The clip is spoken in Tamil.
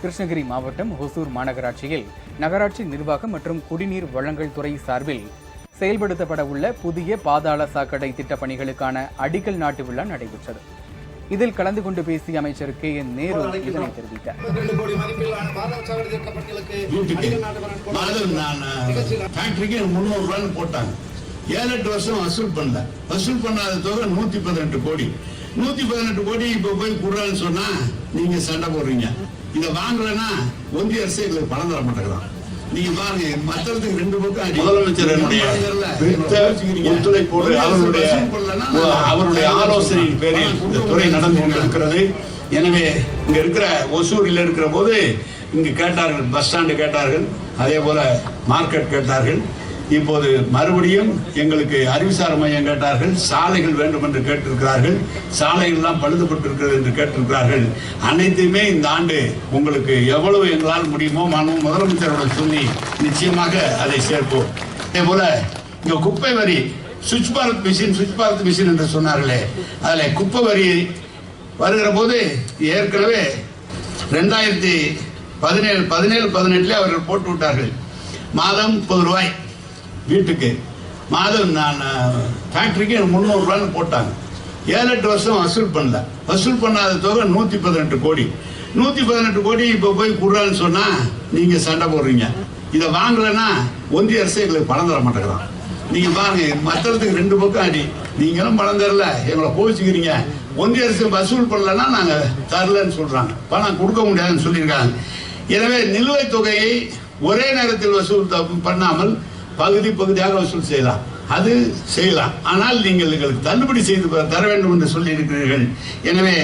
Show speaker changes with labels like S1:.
S1: கிருஷ்ணகிரி மாவட்டம் ஹொசூர் மாநகராட்சியில் நகராட்சி நிர்வாகம் மற்றும் குடிநீர் வழங்கல் துறை சார்பில் செயல்படுத்தப்பட உள்ள புதிய பாதாள சாக்கடை திட்டப் பணிகளுக்கான அடிக்கல் நாட்டு விழா நடைபெற்றது. இதில் கலந்து கொண்டு பேசிய அமைச்சர் KN நேரு இதனை தெரிவித்தார்.
S2: போட்டாங்க 7-8 வருஷம் வசூல் பண்ணாத தொகை 118 கோடி. 118 கோடி இப்ப போய் குடுறான்னு சொன்னா நீங்க சண்டை போடுறீங்க. இதை வாங்கலன்னா ஒன்றிய அரசு எங்களுக்கு பணம் தர மாட்டேங்கிறான். நீங்க பாருங்க, மற்றதுக்கு 2 பக்கம் முதலமைச்சர் ஒத்துழைப்போடு அவருடைய ஆலோசனையின் பேரில் இந்த துறை நடந்து கொண்டிருக்கிறது. எனவே இங்க இருக்கிற ஒசூரில் இருக்கிற போது இங்கு கேட்டார்கள், பஸ் ஸ்டாண்டு கேட்டார்கள், அதே போல மார்க்கெட் கேட்டார்கள். இப்போது மறுபடியும் எங்களுக்கு அறிவுசார் மையம் கேட்டார்கள், சாலைகள் வேண்டும் என்று கேட்டிருக்கிறார்கள், சாலைகள் எல்லாம் பழுதுபட்டிருக்கிறது என்று கேட்டிருக்கிறார்கள். அனைத்துமே இந்த ஆண்டு உங்களுக்கு எவ்வளவு எங்களால் முடியுமோ முதலமைச்சரோட சொல்லி நிச்சயமாக அதை சேர்ப்போம். அதே போல இங்க குப்பை வரி சுவிட்ச் பாரத் மிஷின் என்று சொன்னார்களே, அதில் குப்பை வரி வருகிற போது ஏற்கனவே 2017-18 அவர்கள் போட்டு விட்டார்கள். மாதம் 30 ரூபாய் வீட்டுக்கு, மாதம் ஃபேக்டரிக்கு 300 ரூபான்னு போட்டாங்க. 7-8 வருஷம் வசூல் பண்ணாத தொகை 118 கோடி. 118 கோடி இப்ப போய் குடுறான்னு சொன்னா நீங்க சண்டை போடுறீங்க. இதை வாங்கலன்னா ஒன்றிய அரசு எங்களுக்கு பணம் தர மாட்டேங்கிறான். நீங்க பாருங்க, மற்றதுக்கு 2 பக்கம் அடி. நீங்களும் பணம் தரல, எங்களை கோவிச்சுக்கிறீங்க. ஒன்றிய அரசு வசூல் பண்ணலன்னா நாங்க தரலன்னு சொல்றாங்க, பணம் கொடுக்க முடியாதுன்னு சொல்லியிருக்காங்க. எனவே நிலுவைத் தொகையை ஒரே நேரத்தில் வசூல் பண்ணாமல் பகுதியாக வசூல் செய்யலாம், அது செய்யலாம். ஆனால் நீங்கள் எங்களுக்கு தள்ளுபடி செய்து தர வேண்டும் என்று சொல்லி இருக்கிறீர்கள். எனவே